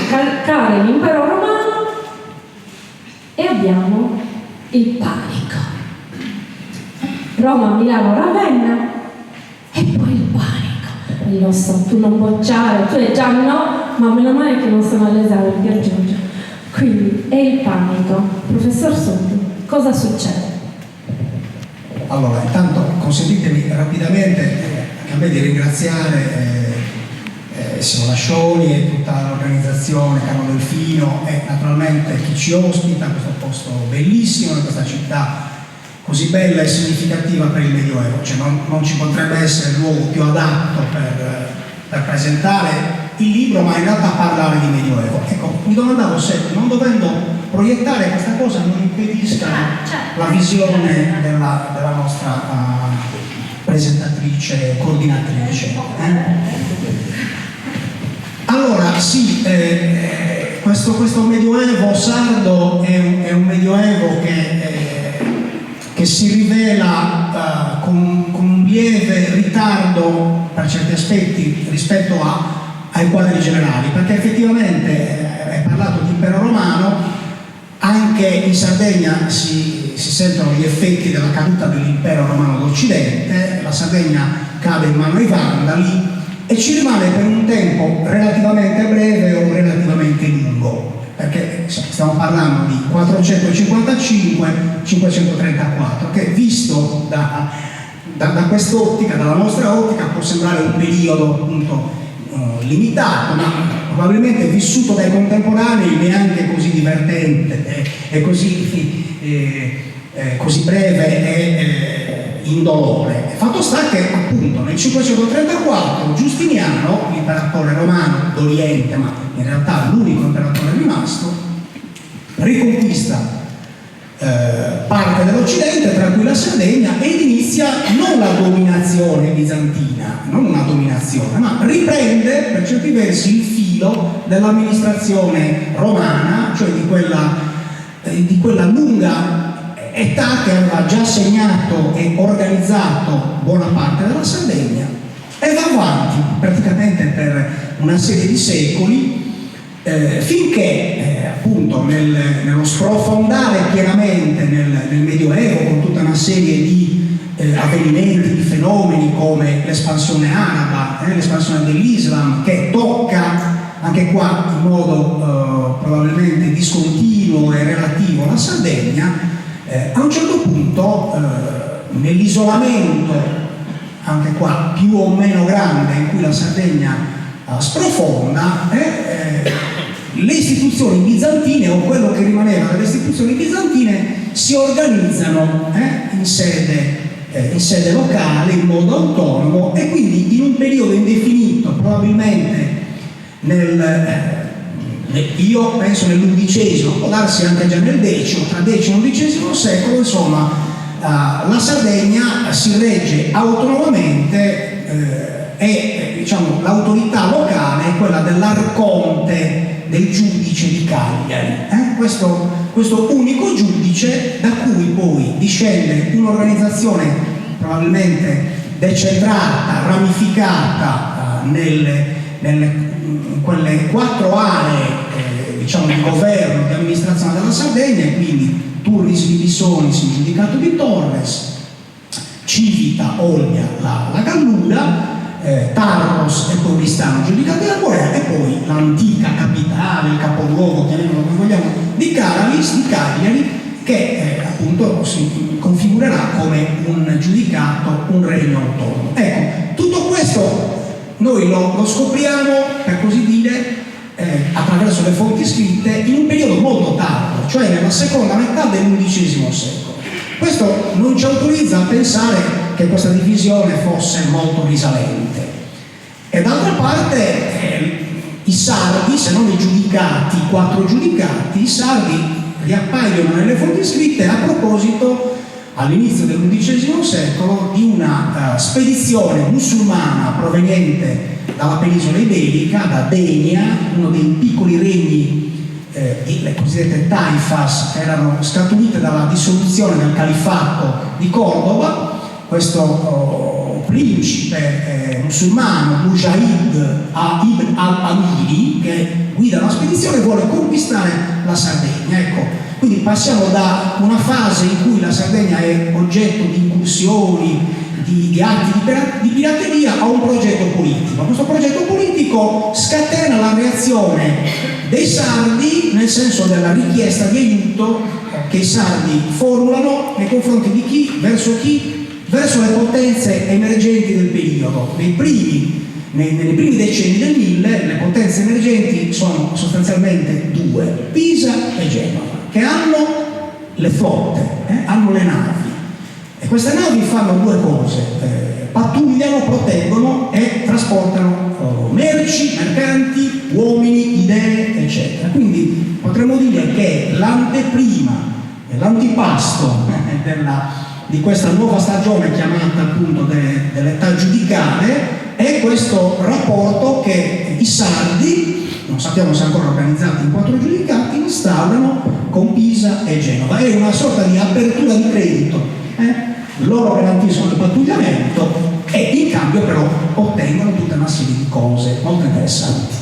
cade l'impero romano e abbiamo il panico. Roma, Milano, Ravenna e poi il panico. Lo so, tu non bocciare, tu hai già no, ma meno male che non sono all'esame, Pier Giorgio. Quindi è il panico. Professor Sotti, cosa succede? Allora, intanto consentitemi rapidamente anche a me di ringraziare Simona Scioli e tutta l'organizzazione, Carlo Delfino e naturalmente chi ci ospita in questo posto bellissimo, in questa città così bella e significativa per il Medioevo. Cioè non ci potrebbe essere il luogo più adatto per presentare il libro, ma in realtà parlare di Medioevo. Ecco, mi domandavo se, non dovendo proiettare questa cosa, non impedisca la visione della nostra presentatrice, coordinatrice. Allora, sì, questo Medioevo sardo è un Medioevo che si rivela con un lieve ritardo per certi aspetti rispetto ai quadri generali, perché effettivamente hai parlato di impero romano, anche in Sardegna si sentono gli effetti della caduta dell'impero romano d'Occidente, la Sardegna cade in mano ai Vandali e ci rimane per un tempo relativamente breve o relativamente lungo, perché stiamo parlando di 455-534, che visto da quest'ottica, dalla nostra ottica, può sembrare un periodo appunto limitato, ma probabilmente vissuto dai contemporanei neanche così divertente e così breve e indolore. Fatto sta che appunto nel 534 Giustiniano, l'imperatore romano d'Oriente, ma in realtà l'unico imperatore rimasto, riconquista parte dell'Occidente, tra cui la Sardegna, ed inizia non la dominazione bizantina, non una dominazione, ma riprende per certi versi il filo dell'amministrazione romana, cioè di quella lunga età che aveva già segnato e organizzato buona parte della Sardegna, e va avanti praticamente per una serie di secoli, finché appunto nello sprofondare pienamente nel Medioevo, con tutta una serie di avvenimenti, di fenomeni come l'espansione araba, l'espansione dell'Islam, che tocca anche qua in modo probabilmente discontinuo e relativo la Sardegna, a un certo punto nell'isolamento, anche qua più o meno grande, in cui la Sardegna sprofonda, le istituzioni bizantine, o quello che rimaneva delle istituzioni bizantine, si organizzano in sede locale, in modo autonomo, e quindi in un periodo indefinito, probabilmente io penso nell'undicesimo, può darsi anche già nel decimo, tra X e XI secolo, insomma, la Sardegna si regge autonomamente e diciamo l'autorità locale è quella dell'arconte, del giudice di Cagliari, questo unico giudice, da cui poi discende un'organizzazione probabilmente decentrata, ramificata in quelle 4 aree diciamo di governo, di amministrazione della Sardegna, quindi Turris Libisonis in giudicato di Torres, Civita, Olbia, la Gallura, Tarros e Torristano giudicato di Arborea, e poi l'antica capitale, il capoluogo, chiamiamolo come vogliamo, di Cagliari, che appunto si configurerà come un giudicato, un regno autonomo. Ecco, tutto questo noi lo scopriamo, per così dire, attraverso le fonti scritte in un periodo molto tardo, cioè nella seconda metà dell'undicesimo secolo. Questo non ci autorizza a pensare che questa divisione fosse molto risalente. E d'altra parte i sardi, se non i giudicati, i 4 giudicati, i sardi riappaiono nelle fonti scritte a proposito, all'inizio dell'undicesimo secolo, di una spedizione musulmana proveniente dalla penisola iberica, da Denia, uno dei piccoli regni, le cosiddette taifas, che erano scaturite dalla dissoluzione del califfato di Cordova. Questo principe musulmano Mujahid ibn al-Amiri, che guida una spedizione e vuole conquistare la Sardegna. Ecco, quindi passiamo da una fase in cui la Sardegna è oggetto di incursioni, di atti di pirateria, a un progetto politico. Questo progetto politico scatena la reazione dei sardi, nel senso della richiesta di aiuto che i sardi formulano nei confronti di chi? Verso le potenze emergenti del periodo. Nei primi decenni del 1000 le potenze emergenti sono sostanzialmente due: Pisa e Genova, che hanno le flotte, hanno le navi. E queste navi fanno due cose: pattugliano, proteggono e trasportano merci, mercanti, uomini, idee, eccetera. Quindi potremmo dire che l'anteprima, l'antipasto di questa nuova stagione chiamata appunto dell'età giudicale è questo rapporto che i sardi, non sappiamo se ancora organizzati in 4 giudicati, instaurano con Pisa e Genova. È una sorta di apertura di credito. Loro garantiscono il pattugliamento e in cambio però ottengono tutta una serie di cose molto interessanti.